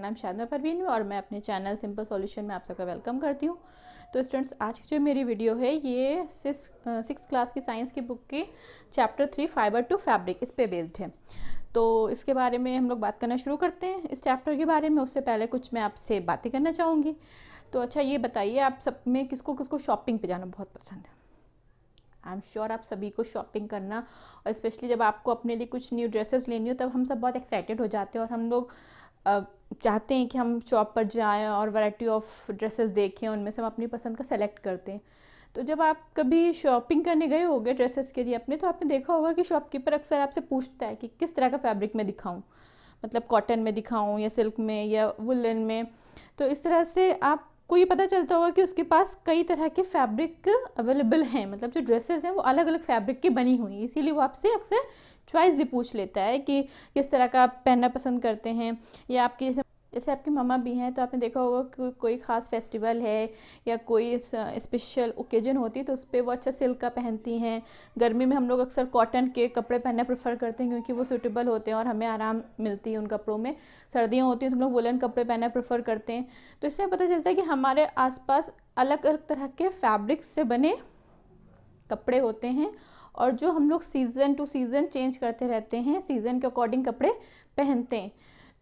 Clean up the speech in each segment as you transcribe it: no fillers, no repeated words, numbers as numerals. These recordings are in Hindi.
नाम शादना परवीन है और मैं अपने चैनल सिंपल सॉल्यूशन में आप सबका वेलकम करती हूँ। तो स्टूडेंट्स, आज की जो मेरी वीडियो है ये सिक्स क्लास की साइंस की बुक की चैप्टर 3 फाइबर टू फैब्रिक इस पे बेस्ड है। तो इसके बारे में हम लोग बात करना शुरू करते हैं इस चैप्टर के बारे में। उससे पहले कुछ मैं आपसे बातें करना चाहूँगी। तो अच्छा, ये बताइए आप सब में किसको किसको शॉपिंग पे जाना बहुत पसंद है? आई एम श्योर आप सभी को शॉपिंग करना, और स्पेशली जब आपको अपने लिए कुछ न्यू ड्रेसेस लेनी हो तब हम सब बहुत एक्साइटेड हो जाते हैं और हम लोग चाहते हैं कि हम शॉप पर जाएं और वैरायटी ऑफ ड्रेसेस देखें, उनमें से हम अपनी पसंद का सेलेक्ट करते हैं। तो जब आप कभी शॉपिंग करने गए होंगे ड्रेसेस के लिए अपने, तो आपने देखा होगा कि शॉपकीपर अक्सर आपसे पूछता है कि किस तरह का फैब्रिक में दिखाऊं, मतलब कॉटन में दिखाऊं या सिल्क में या वुलन में। तो इस तरह से आपको ये पता चलता होगा कि उसके पास कई तरह के फैब्रिक अवेलेबल हैं, मतलब जो ड्रेसेस हैं वो अलग अलग फैब्रिक की बनी हुई हैं। इसीलिए वो आपसे अक्सर चॉइस भी पूछ लेता है कि किस तरह का आप पहनना पसंद करते हैं। या आपकी जैसे आपकी मम्मा भी हैं, तो आपने देखा होगा कि कोई ख़ास फेस्टिवल है या कोई स्पेशल ओकेजन होती है तो उस पर वो अच्छा सिल्क का पहनती हैं। गर्मी में हम लोग अक्सर कॉटन के कपड़े पहनना प्रेफर करते हैं क्योंकि वो सूटेबल होते हैं और हमें आराम मिलती है उन कपड़ों में। सर्दियाँ होती हैं तो हम लोग वुलन कपड़े पहनना प्रेफर करते हैं। तो इससे पता चलता है कि हमारे आसपास अलग अलग तरह के फैब्रिक्स से बने कपड़े होते हैं और जो हम लोग सीज़न टू सीज़न चेंज करते रहते हैं, सीज़न के अकॉर्डिंग कपड़े पहनते हैं।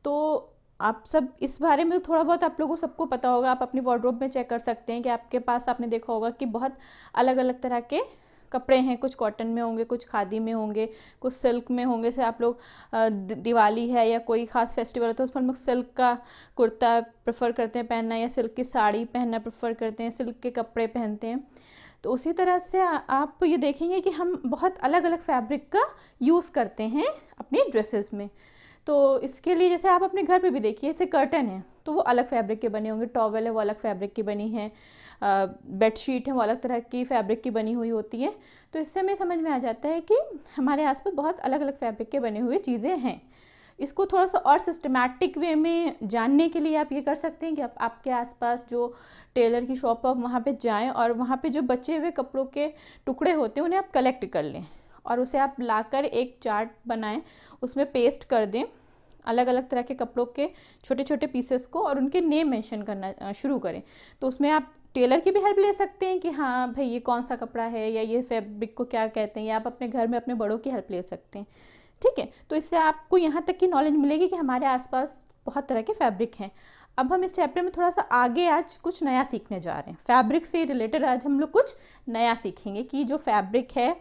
तो आप सब इस बारे में थोड़ा बहुत आप लोगों को सबको पता होगा। आप अपनी वार्डरोब में चेक कर सकते हैं कि आपके पास, आपने देखा होगा कि बहुत अलग अलग तरह के कपड़े हैं। कुछ कॉटन में होंगे, कुछ खादी में होंगे, कुछ सिल्क में होंगे। से आप लोग दिवाली है या कोई ख़ास फेस्टिवल है तो उस पर हम लोग सिल्क का कुर्ता प्रेफर करते हैं पहनना, या सिल्क की साड़ी पहनना प्रेफर करते हैं, सिल्क के कपड़े पहनते हैं। तो उसी तरह से आप ये देखेंगे कि हम बहुत अलग अलग फैब्रिक का यूज़ करते हैं अपनी ड्रेसेस में। तो इसके लिए जैसे आप अपने घर पे भी देखिए, जैसे कर्टन है तो वो अलग फैब्रिक के बने होंगे, टॉवेल है वो अलग फैब्रिक की बनी है, बेडशीट है वो अलग तरह की फैब्रिक की बनी हुई होती है। तो इससे हमें समझ में आ जाता है कि हमारे आसपास बहुत अलग अलग फैब्रिक के बने हुए चीज़ें हैं। इसको थोड़ा सा और सिस्टमैटिक वे में जानने के लिए आप ये कर सकते हैं कि आपके आसपास जो टेलर की शॉप है वहाँ पे जाएं और वहाँ पे जो बचे हुए कपड़ों के टुकड़े होते हैं उन्हें आप कलेक्ट कर लें और उसे आप लाकर एक चार्ट बनाएं, उसमें पेस्ट कर दें अलग अलग तरह के कपड़ों के छोटे छोटे पीसेस को और उनके नेम मेंशन करना शुरू करें। तो उसमें आप टेलर की भी हेल्प ले सकते हैं कि हाँ भाई ये कौन सा कपड़ा है या ये फैब्रिक को क्या कहते हैं, या आप अपने घर में अपने बड़ों की हेल्प ले सकते हैं। ठीक है, तो इससे आपको यहाँ तक की नॉलेज मिलेगी कि हमारे आसपास बहुत तरह के फैब्रिक हैं। अब हम इस चैप्टर में थोड़ा सा आगे आज कुछ नया सीखने जा रहे हैं। फैब्रिक से रिलेटेड आज हम लोग कुछ नया सीखेंगे कि जो फैब्रिक है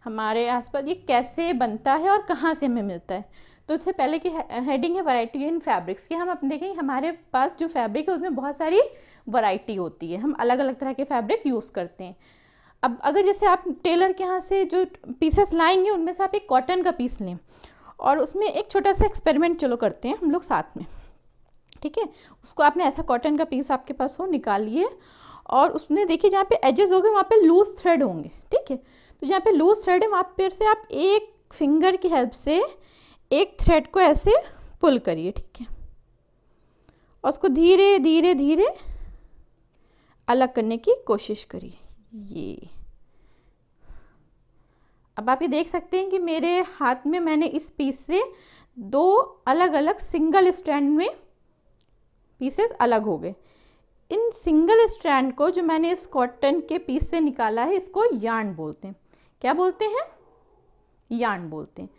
हमारे आसपास ये कैसे बनता है और कहाँ से हमें मिलता है। तो इससे पहले की हेडिंग है वैरायटी इन फैब्रिक्स की। हम अपने देखेंगे हमारे पास जो फैब्रिक है उसमें बहुत सारी वैरायटी होती है, हम अलग अलग तरह के फैब्रिक यूज़ करते हैं। अब अगर जैसे आप टेलर के यहाँ से जो पीसेस लाएंगे उनमें से आप एक कॉटन का पीस लें और उसमें एक छोटा सा एक्सपेरिमेंट चलो करते हैं हम लोग साथ में। ठीक है, उसको आपने ऐसा कॉटन का पीस आपके पास हो निकालिए और उसमें देखिए जहाँ पे एजेस होंगे वहाँ पे लूज थ्रेड होंगे। ठीक है, तो जहाँ पे लूज थ्रेड है वहाँ पर से आप एक फिंगर की हेल्प से एक थ्रेड को ऐसे पुल करिए। ठीक है, और उसको धीरे धीरे धीरे अलग करने की कोशिश करिए। ये अब आप ये देख सकते हैं कि मेरे हाथ में मैंने इस पीस से दो अलग अलग सिंगल स्ट्रैंड में पीसेस अलग हो गए। इन सिंगल स्ट्रैंड को जो मैंने इस कॉटन के पीस से निकाला है इसको यार्न बोलते हैं। क्या बोलते हैं? यार्न बोलते हैं।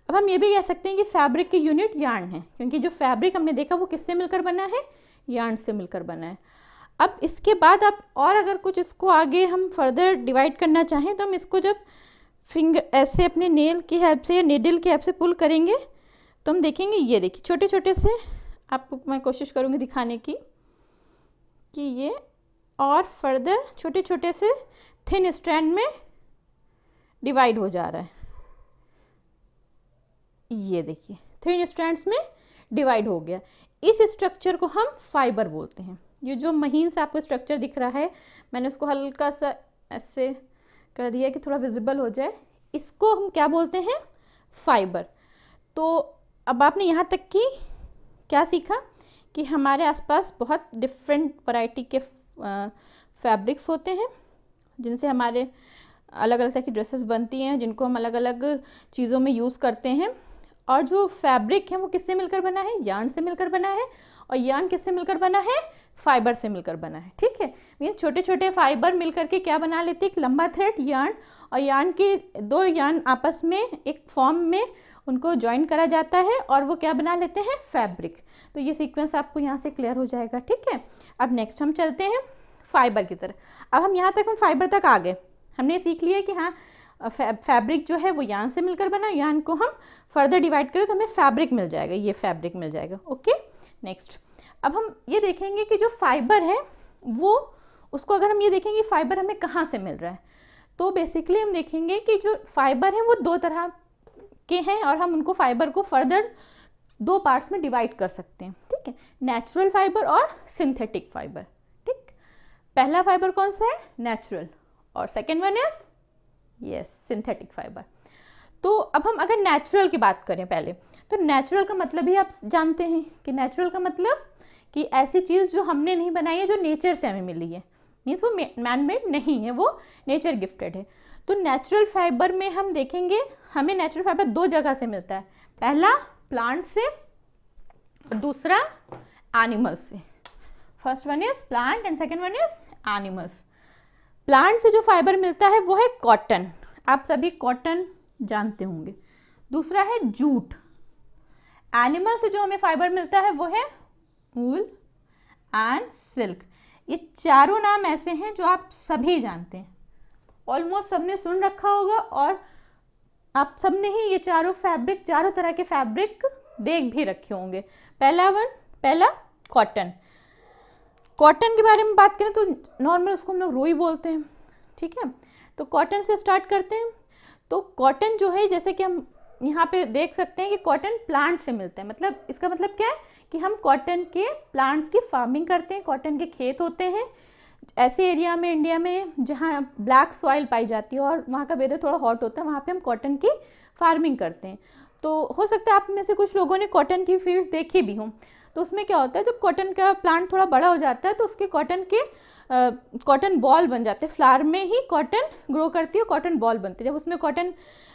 अब हम ये भी कह सकते हैं कि फैब्रिक की यूनिट यार्न है क्योंकि जो फैब्रिक हमने देखा वो किससे मिलकर बना है? यार्न से मिलकर बना है। अब इसके बाद आप और अगर कुछ इसको आगे हम फर्दर डिवाइड करना चाहें तो हम इसको जब फिंगर ऐसे अपने नेल की हेल्प से या नीडल की हेल्प से पुल करेंगे तो हम देखेंगे, ये देखिए छोटे छोटे से, आपको मैं कोशिश करूँगी दिखाने की कि ये और फर्दर छोटे छोटे से थिन स्ट्रैंड में डिवाइड हो जा रहा है। ये देखिए थिन स्ट्रैंड्स में डिवाइड हो गया। इस स्ट्रक्चर को हम फाइबर बोलते हैं। ये जो महीन सा आपको स्ट्रक्चर दिख रहा है, मैंने उसको हल्का सा ऐसे कर दिया कि थोड़ा विजिबल हो जाए, इसको हम क्या बोलते हैं? फाइबर। तो अब आपने यहाँ तक की क्या सीखा कि हमारे आसपास बहुत डिफरेंट वैरायटी के फैब्रिक्स होते हैं जिनसे हमारे अलग अलग तरह की ड्रेसेस बनती हैं, जिनको हम अलग अलग चीज़ों में यूज़ करते हैं। और जो फैब्रिक है वो किससे मिलकर बना है, यार्न से मिलकर बना है, और यार्न किससे मिलकर बना है, फाइबर से मिलकर बना है। ठीक है, मीन छोटे छोटे फाइबर मिलकर के क्या बना लेते हैं, एक लंबा थ्रेड यार्न, और यार्न के दो यार्न आपस में एक फॉर्म में उनको ज्वाइन करा जाता है और वो क्या बना लेते हैं, फैब्रिक। तो ये सीक्वेंस आपको यहाँ से क्लियर हो जाएगा। ठीक है, अब नेक्स्ट हम चलते हैं फाइबर की तरफ। अब हम यहाँ तक हम फाइबर तक आ गए, हमने सीख लिया कि हाँ फैब्रिक जो है वो यार्न से मिलकर बना, यार्न को हम फर्दर डिवाइड करें तो हमें फैब्रिक मिल जाएगा, ये फैब्रिक मिल जाएगा। ओके, नेक्स्ट अब हम ये देखेंगे कि जो फाइबर है वो, उसको अगर हम ये देखेंगे फाइबर हमें कहाँ से मिल रहा है, तो बेसिकली हम देखेंगे कि जो फाइबर है वो दो तरह के हैं और हम उनको फाइबर को फर्दर दो पार्ट्स में डिवाइड कर सकते हैं। ठीक है, नेचुरल फाइबर और सिंथेटिक फाइबर। ठीक, पहला फाइबर कौन सा है, नेचुरल, और second one is yes synthetic fibre. तो अब हम अगर नेचुरल की बात करें पहले, तो नेचुरल का मतलब ही आप जानते हैं कि नेचुरल का मतलब कि ऐसी चीज़ जो हमने नहीं बनाई है, जो नेचर से हमें मिली है, मीन्स वो मैन मेड नहीं है, वो नेचर गिफ्टेड है। तो नेचुरल फाइबर में हम देखेंगे हमें नेचुरल फाइबर दो जगह से मिलता है, पहला प्लांट से और दूसरा एनिमल्स से। First one is plant and second one is animals. Plant से जो फाइबर मिलता है वो है कॉटन, आप सभी कॉटन जानते होंगे। दूसरा है जूट। एनिमल से जो हमें फाइबर मिलता है वो है वूल एंड सिल्क। ये चारों नाम ऐसे हैं जो आप सभी जानते हैं, ऑलमोस्ट सबने सुन रखा होगा, और आप सबने ही ये चारों फैब्रिक, चारों तरह के फैब्रिक देख भी रखे होंगे। पहला कॉटन। कॉटन के बारे में बात करें तो नॉर्मल उसको हम लोग रुई बोलते हैं। ठीक है, तो कॉटन से स्टार्ट करते हैं। तो कॉटन जो है, जैसे कि हम यहाँ पे देख सकते हैं कि कॉटन प्लांट से मिलता है, मतलब इसका मतलब क्या है कि हम कॉटन के प्लांट्स की फार्मिंग करते हैं, कॉटन के खेत होते हैं ऐसे एरिया में इंडिया में जहाँ ब्लैक सॉइल पाई जाती है और वहाँ का वेदर थोड़ा हॉट होता है, वहाँ पे हम कॉटन की फार्मिंग करते हैं। तो हो सकता है आप में से कुछ लोगों ने कॉटन की फील्ड्स देखी भी हों। तो उसमें क्या होता है, जब कॉटन का प्लांट थोड़ा बड़ा हो जाता है तो उसके कॉटन बॉल बन जाते हैं, फ्लावर में ही कॉटन ग्रो करती है, कॉटन बॉल बनती है। जब उसमें कॉटन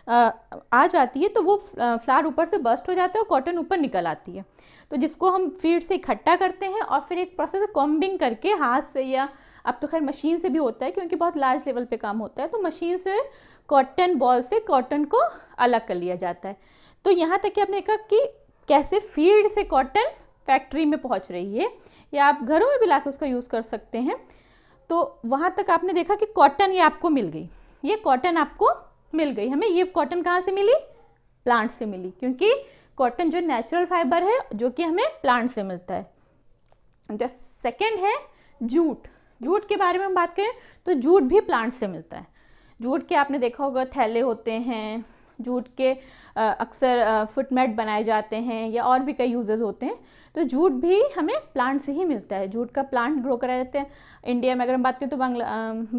आ जाती है तो वो फ्लावर ऊपर से बस्ट हो जाता है और कॉटन ऊपर निकल आती है। तो जिसको हम फीड से इकट्ठा करते हैं और फिर एक प्रोसेस कॉम्बिंग करके हाथ से, या अब तो खैर मशीन से भी होता है क्योंकि बहुत लार्ज लेवल पे काम होता है, तो मशीन से कॉटन बॉल से कॉटन को अलग कर लिया जाता है। तो यहाँ तक कि आपने देखा कि कैसे फील्ड से कॉटन फैक्ट्री में पहुँच रही है, या आप घरों में भी लाकर उसका यूज़ कर सकते हैं। तो वहाँ तक आपने देखा कि कॉटन ये आपको मिल गई, ये कॉटन आपको मिल गई। हमें ये कॉटन कहाँ से मिली, प्लांट से मिली, क्योंकि कॉटन जो नेचुरल फाइबर है जो कि हमें प्लांट से मिलता है। जो सेकेंड है जूट। जूट के बारे में हम बात करें तो जूट भी प्लांट से मिलता है। जूट के आपने देखा होगा थैले होते हैं, जूट के अक्सर फुटमैट बनाए जाते हैं, या और भी कई यूजेस होते हैं। तो जूट भी हमें प्लांट से ही मिलता है, जूट का प्लांट ग्रो कराया जाता है। इंडिया में अगर हम बात करें तो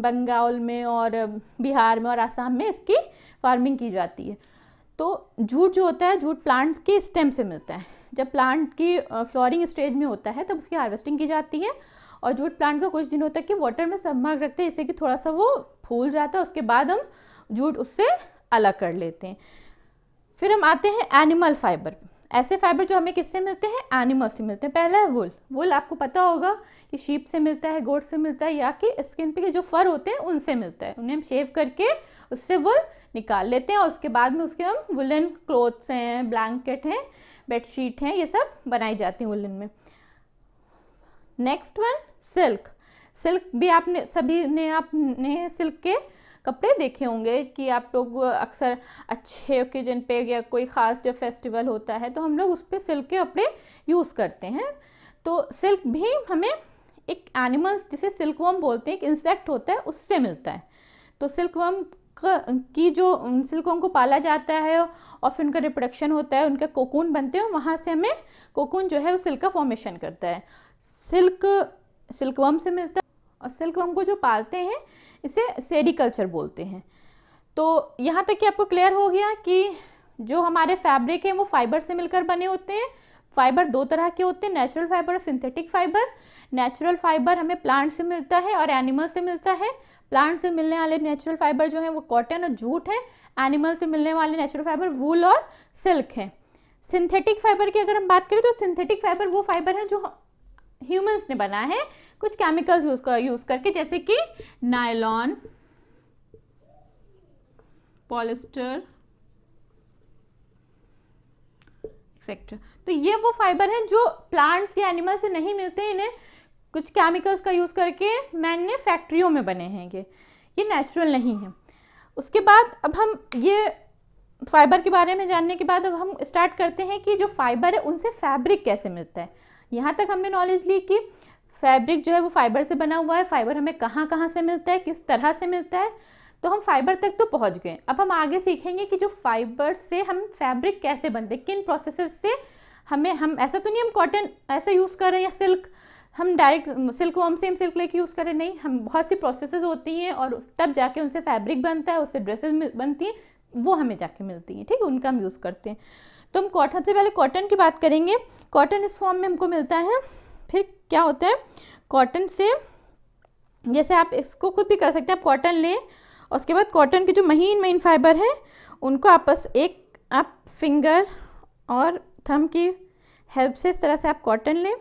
बंगाल में और बिहार में और आसाम में इसकी फार्मिंग की जाती है। तो जूट जो होता है, जूट प्लांट के स्टेम से मिलता है। जब प्लांट की फ्लोरिंग स्टेज में होता है तब उसकी हार्वेस्टिंग की जाती है, और जूट प्लांट का कुछ दिन होता है कि वाटर में सबमर्ज रखते हैं जिससे कि थोड़ा सा वो फूल जाता है, उसके बाद हम जूट उससे अलग कर लेते हैं। फिर हम आते हैं एनिमल फाइबर। ऐसे फाइबर जो हमें किससे मिलते हैं, एनिमल से मिलते हैं। पहला है वुल। वुल आपको पता होगा कि शीप से मिलता है, गोट से मिलता है, या कि स्किन पे के जो फर होते हैं उनसे मिलता है। उन्हें हम शेव करके उससे वुल निकाल लेते हैं और उसके बाद में उसके हम वुलन क्लोथ्स हैं, ब्लैंकेट हैं, बेडशीट हैं, ये सब बनाई जाती हैं वुलन में। Next one silk. सिल्क भी आपने सिल्क के कपड़े देखे होंगे कि आप लोग अक्सर अच्छे ओकेजन पे या कोई ख़ास जब फेस्टिवल होता है तो हम लोग उस पर सिल्क के कपड़े यूज़ करते हैं। तो सिल्क भी हमें एक एनिमल्स जिसे सिल्कवर्म बोलते हैं, एक इंसेक्ट होता है, उससे मिलता है। तो सिल्कवर्म की जो सिल्कवर्म को पाला जाता है और फिर उनका रिप्रोडक्शन होता है, उनके कोकून बनते हैं, वहाँ से हमें कोकून जो है वो सिल्क का फॉर्मेशन करता है। सिल्कवर्म से मिलता है, और सिल्कवर्म को जो पालते हैं इसे सेरीकल्चर बोलते हैं। तो यहाँ तक कि आपको क्लियर हो गया कि जो हमारे फैब्रिक हैं वो फाइबर से मिलकर बने होते हैं। फाइबर दो तरह के होते हैं, नेचुरल फाइबर और सिंथेटिक फाइबर। नेचुरल फाइबर हमें प्लांट से मिलता है और एनिमल से मिलता है। प्लांट से मिलने वाले नेचुरल फाइबर जो है वो कॉटन और जूट है। एनिमल से मिलने वाले नेचुरल फाइबर वूल और सिल्क है। सिंथेटिक फाइबर की अगर हम बात करें तो सिंथेटिक फाइबर वो फाइबर है जो ह्यूमंस ने बनाया है कुछ केमिकल्स यूज करके, जैसे कि नायलॉन, पॉलिस्टर एक्सेट्रा। तो ये वो फाइबर हैं जो प्लांट्स या एनिमल से नहीं मिलते, इन्हें कुछ केमिकल्स का यूज़ करके मैन ने फैक्ट्रियों में बने हैं, ये नेचुरल नहीं है। उसके बाद अब हम ये फाइबर के बारे में जानने के बाद अब हम स्टार्ट करते हैं कि जो फाइबर है उनसे फैब्रिक कैसे मिलता है। यहाँ तक हमने नॉलेज ली कि फैब्रिक जो है वो फाइबर से बना हुआ है, फाइबर हमें कहाँ कहाँ से मिलता है, किस तरह से मिलता है, तो हम फाइबर तक तो पहुँच गए। अब हम आगे सीखेंगे कि जो फाइबर से हम फैब्रिक कैसे बनते हैं, किन प्रोसेसेस से हम ऐसा तो नहीं हम कॉटन ऐसा यूज़ कर रहे हैं या सिल्क हम डायरेक्ट सिल्क वॉर्म से हम सिल्क लेके यूज़ करें, नहीं, हम बहुत सी प्रोसेसेस होती हैं और तब जाके उनसे फैब्रिक बनता है, उससे ड्रेसेस बनती हैं, वो हमें जाके मिलती हैं, ठीक है, उनका हम यूज़ करते हैं। तो हम कॉटन से पहले कॉटन की बात करेंगे। कॉटन इस फॉर्म में हमको मिलता है। फिर क्या होता है कॉटन से, जैसे आप इसको खुद भी कर सकते हैं, आप कॉटन लें और उसके बाद कॉटन के जो महीन फाइबर है उनको आपस एक आप फिंगर और थंब की हेल्प से इस तरह से आप कॉटन लें।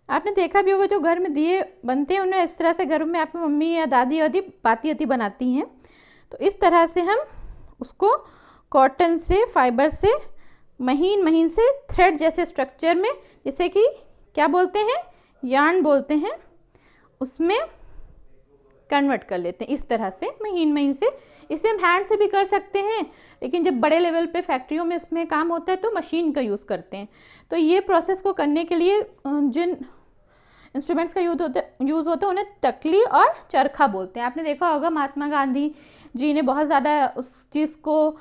आपने देखा भी होगा जो घर में दिए बनते हैं उन्हें इस तरह से घर में आपकी मम्मी या दादी वादी बाती बनाती हैं, तो इस तरह से हम उसको कॉटन से फाइबर से महीन से थ्रेड जैसे स्ट्रक्चर में, जैसे कि क्या बोलते हैं यार्न बोलते हैं, उसमें कन्वर्ट कर लेते हैं इस तरह से महीन से। इसे हम हैंड से भी कर सकते हैं, लेकिन जब बड़े लेवल पे फैक्ट्रियों में इसमें काम होता है तो मशीन का यूज़ करते हैं। तो ये प्रोसेस को करने के लिए जिन इंस्ट्रूमेंट्स का यूज़ होता है उन्हें तकली और चरखा बोलते हैं। आपने देखा होगा महात्मा गांधी जी ने बहुत ज़्यादा उस चीज़ को,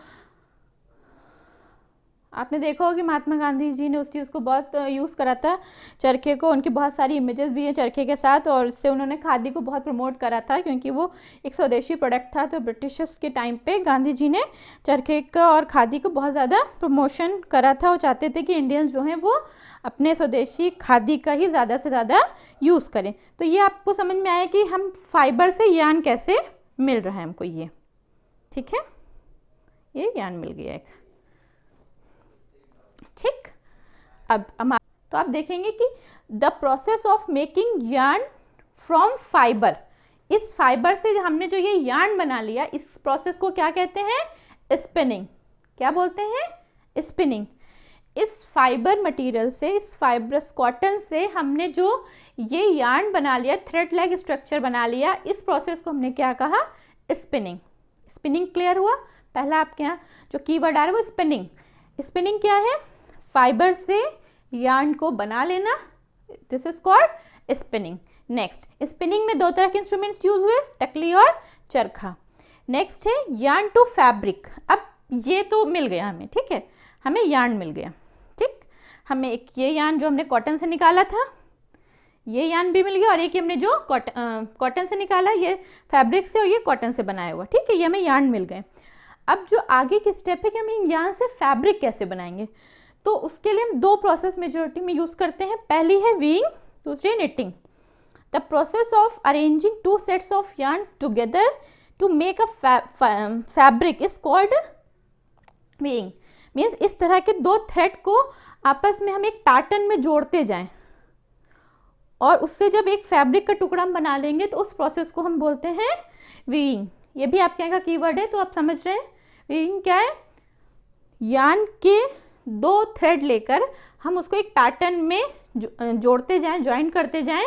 आपने देखा होगा कि महात्मा गांधी जी ने उस चीज़ को बहुत यूज़ करा था, चरखे को। उनकी बहुत सारी इमेजेस भी हैं चरखे के साथ, और इससे उन्होंने खादी को बहुत प्रमोट करा था क्योंकि वो एक स्वदेशी प्रोडक्ट था। तो ब्रिटिशर्स के टाइम पे गांधी जी ने चरखे का और खादी को बहुत ज़्यादा प्रमोशन करा था और चाहते थे कि इंडियंस जो हैं वो अपने स्वदेशी खादी का ही ज़्यादा से ज़्यादा यूज़ करें। तो ये आपको समझ में आया कि हम फाइबर से यार्न कैसे मिल रहा है हमको, ये ठीक है, ये यार्न मिल गया एक, ठीक। अब तो आप देखेंगे कि the process of making yarn from fibre, इस फाइबर से हमने जो ये यार्न बना लिया, इस प्रोसेस को क्या कहते हैं, स्पिनिंग। क्या बोलते हैं, स्पिनिंग। इस फाइबर मटेरियल से, इस फाइबरस कॉटन से हमने जो ये यार्न बना लिया, थ्रेड लाइक स्ट्रक्चर बना लिया, इस प्रोसेस को हमने क्या कहा, स्पिनिंग। स्पिनिंग क्लियर हुआ। पहला आपके यहाँ जो कीवर्ड आ रहा है वो स्पिनिंग। स्पिनिंग क्या है, फाइबर से यार्न को बना लेना, this is called spinning. Next, spinning में दो तरह के इंस्ट्रूमेंट्स यूज हुए, टकली और चरखा। नेक्स्ट है यार्न टू फैब्रिक। अब ये तो मिल गया हमें, ठीक है, हमें यार्न मिल गया, ठीक। हमें एक ये यार्न जो हमने कॉटन से निकाला था, ये यार्न भी मिल गया, और एक हमने जो कॉटन से निकाला, ये फैब्रिक से और ये कॉटन से बनाया हुआ, ठीक है, ये हमें यार्न मिल गए। अब जो आगे की स्टेप है कि हम इन यार्न से फैब्रिक कैसे बनाएंगे, तो उसके लिए हम दो प्रोसेस मेजॉरिटी में यूज़ करते हैं। पहली है वीइंग, दूसरी knitting. The process of arranging two sets of yarn together to make a fabric is called weaving. Means इस तरह के दो थ्रेड को आपस में हम एक पैटर्न में जोड़ते जाएं और उससे जब एक फैब्रिक का टुकड़ा हम बना लेंगे तो उस प्रोसेस को हम बोलते हैं वीइंग। ये भी आपके यहाँ का कीवर्ड है, तो आप समझ रहे हैं वीइंग क्या है। यार्न के दो थ्रेड लेकर हम उसको एक पैटर्न में जोड़ते जाएं, ज्वाइन करते जाएं,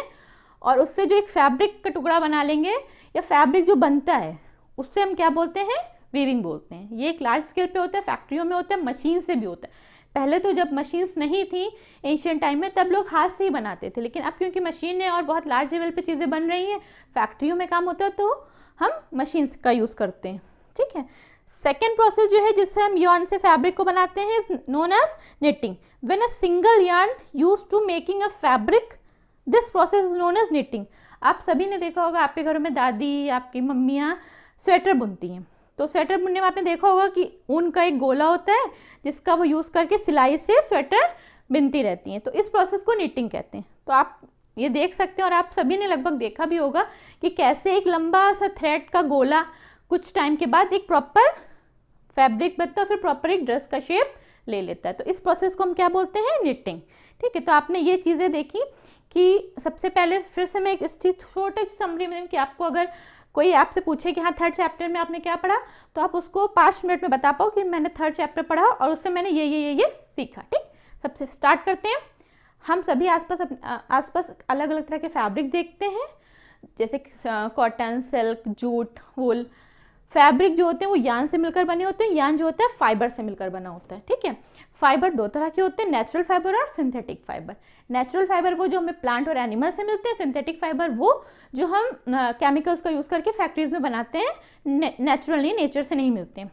और उससे जो एक फैब्रिक का टुकड़ा बना लेंगे या फैब्रिक जो बनता है उससे हम क्या बोलते हैं, वीविंग बोलते हैं। ये एक लार्ज स्केल पे होता है, फैक्ट्रियों में होता है, मशीन से भी होता है। पहले तो जब मशीन्स नहीं थी एंशिएंट टाइम में, तब लोग हाथ से ही बनाते थे, लेकिन अब क्योंकि मशीन है और बहुत लार्ज लेवल पे चीज़ें बन रही हैं, फैक्ट्रियों में काम होता है, तो हम मशीन्स का यूज़ करते हैं, ठीक है। सेकेंड प्रोसेस जो है जिससे हम यार्न से फैब्रिक को बनाते हैं, known as knitting. When a single yarn used to making a fabric, this process is known as knitting. आप सभी ने देखा होगा, आपके घरों में दादी, आपकी मम्मियाँ स्वेटर बुनती हैं, तो स्वेटर बुनने में आपने देखा होगा कि ऊन का एक गोला होता है जिसका वो यूज़ करके सिलाई से स्वेटर बुनती रहती हैं, तो इस प्रोसेस को निटिंग कहते हैं। तो आप ये देख सकते हैं, और आप सभी ने लगभग देखा भी होगा कि कैसे एक लंबा सा थ्रेड का गोला कुछ टाइम के बाद एक प्रॉपर फैब्रिक बनता है, फिर प्रॉपर एक ड्रेस का शेप ले लेता है। तो इस प्रोसेस को हम क्या बोलते हैं, निटिंग। ठीक है, तो आपने ये चीज़ें देखी कि सबसे पहले फिर से मैं एक इस चीज़ छोटी सी समरी में कि आपको अगर कोई आपसे पूछे कि हाँ थर्ड चैप्टर में आपने क्या पढ़ा, तो आप उसको 5 मिनट में बता पाओ कि मैंने थर्ड चैप्टर पढ़ा और उससे मैंने ये सीखा। ठीक, सबसे स्टार्ट करते हैं। हम सभी आसपास अलग अलग तरह के फैब्रिक देखते हैं, जैसे कॉटन, सिल्क, जूट, वूल। फैब्रिक जो होते हैं वो यान से मिलकर बने होते हैं, यान जो होता है फाइबर से मिलकर बना होता है। ठीक है, फाइबर 2 तरह के होते हैं, नेचुरल फाइबर और सिंथेटिक फाइबर। नेचुरल फाइबर वो जो हमें प्लांट और एनिमल से मिलते हैं, सिंथेटिक फाइबर वो जो हम केमिकल्स का यूज़ करके फैक्ट्रीज में बनाते हैं, नेचुरली नेचर से नहीं मिलते हैं।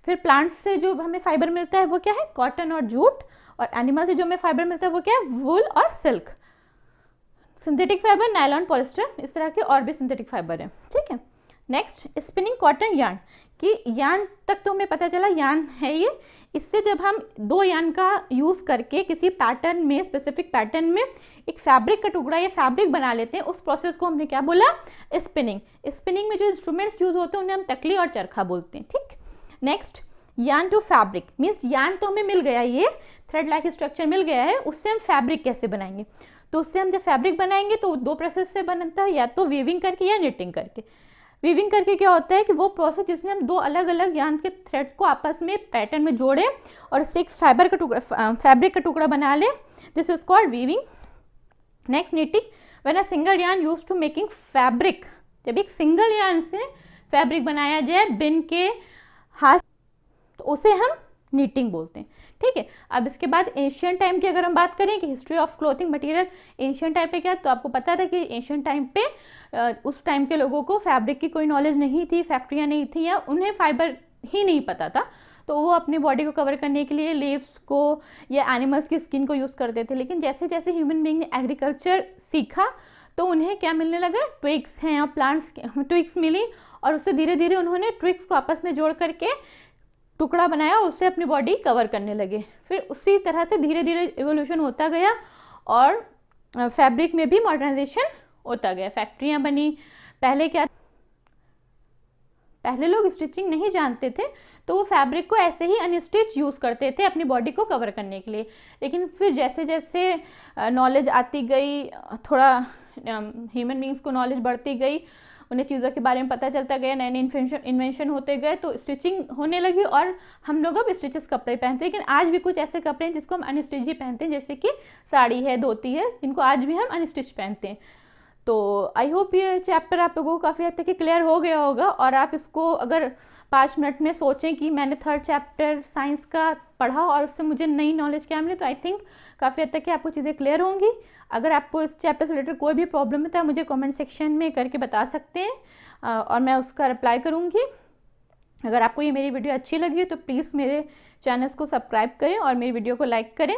फिर प्लांट्स से जो हमें फाइबर मिलता है वो क्या है, कॉटन और जूट, और एनिमल से जो हमें फाइबर मिलता है वो क्या है, वूल और silk. Synthetic fibre nylon, polyester, इस तरह के और भी सिंथेटिक फाइबर है। ठीक है, नेक्स्ट स्पिनिंग कॉटन यार्न, कि यार्न तक तो हमें पता चला यार्न है ये। इससे जब हम 2 यार्न का यूज़ करके किसी पैटर्न में, स्पेसिफिक पैटर्न में एक फैब्रिक का टुकड़ा या फैब्रिक बना लेते हैं, उस प्रोसेस को हमने क्या बोला, स्पिनिंग। स्पिनिंग में जो इंस्ट्रूमेंट्स यूज होते हैं उन्हें हम तकली और चरखा बोलते हैं। ठीक, next yarn to fabric, means yarn तो हमें मिल गया, ये थ्रेड लाइक स्ट्रक्चर मिल गया है, उससे हम फैब्रिक कैसे बनाएंगे। तो उससे हम जब फैब्रिक बनाएंगे तो 2 प्रोसेस से बनता है, या तो वीविंग करके या निटिंग करके। वीविंग करके क्या होता है कि वो प्रोसेस जिसमें हम 2 अलग अलग यार्न के थ्रेड को आपस में पैटर्न में जोड़ें और इससे एक फैब्रिक का टुकड़ा बना लें, this is called weaving. Next knitting, when a single yarn used to making fabric, जब एक सिंगल यार्न से फैब्रिक बनाया जाए बिन के हाथ, तो उसे हम नीटिंग बोलते हैं। ठीक है, अब इसके बाद एशियन टाइम की अगर हम बात करें कि history of clothing material Asian time पे क्या, तो आपको पता था कि एशियन टाइम पे उस टाइम के लोगों को फैब्रिक की कोई नॉलेज नहीं थी, फैक्ट्रियाँ नहीं थी, या उन्हें फाइबर ही नहीं पता था, तो वो अपनी बॉडी को कवर करने के लिए लीव्स को या एनिमल्स की स्किन को यूज़ करते थे। लेकिन जैसे जैसे ह्यूमन बीइंग ने एग्रीकल्चर सीखा तो उन्हें क्या मिलने लगा, ट्विग्स हैं और प्लांट्स, ट्विग्स मिली, और उससे धीरे धीरे उन्होंने ट्विग्स को आपस में जोड़ करके टुकड़ा बनाया और उससे अपनी बॉडी कवर करने लगे। फिर उसी तरह से धीरे धीरे इवोल्यूशन होता गया और फैब्रिक में भी मॉडर्नाइजेशन होता गया, फैक्ट्रियाँ बनी। पहले लोग स्टिचिंग नहीं जानते थे, तो वो फैब्रिक को ऐसे ही अनस्टिच यूज़ करते थे अपनी बॉडी को कवर करने के लिए। लेकिन फिर जैसे जैसे नॉलेज आती गई, थोड़ा ह्यूमन बींग्स को नॉलेज बढ़ती गई, उन्हें चीज़ों के बारे में पता चलता गया, नए नए इन्वेंशन होते गए, तो स्टिचिंग होने लगी और हम लोग अब स्टिचेस कपड़े पहनते हैं। लेकिन आज भी कुछ ऐसे कपड़े हैं जिसको हम अनस्टिच ही पहनते हैं, जैसे कि साड़ी है, धोती है, जिनको आज भी हम अनस्टिच पहनते हैं। तो आई होप ये चैप्टर आप लोगों को काफ़ी हद तक क्लियर हो गया होगा, और आप इसको अगर 5 मिनट में सोचें कि मैंने थर्ड चैप्टर साइंस का पढ़ा और उससे मुझे नई नॉलेज क्या मिली, तो आई थिंक काफ़ी हद तक कि आपको चीज़ें क्लियर होंगी। अगर आपको इस चैप्टर से रिलेटेड कोई भी प्रॉब्लम है तो आप मुझे कमेंट सेक्शन में करके बता सकते हैं और मैं उसका रिप्लाई करूँगी। अगर आपको ये मेरी वीडियो अच्छी लगी तो प्लीज़ मेरे चैनल को सब्सक्राइब करें और मेरी वीडियो को लाइक करें।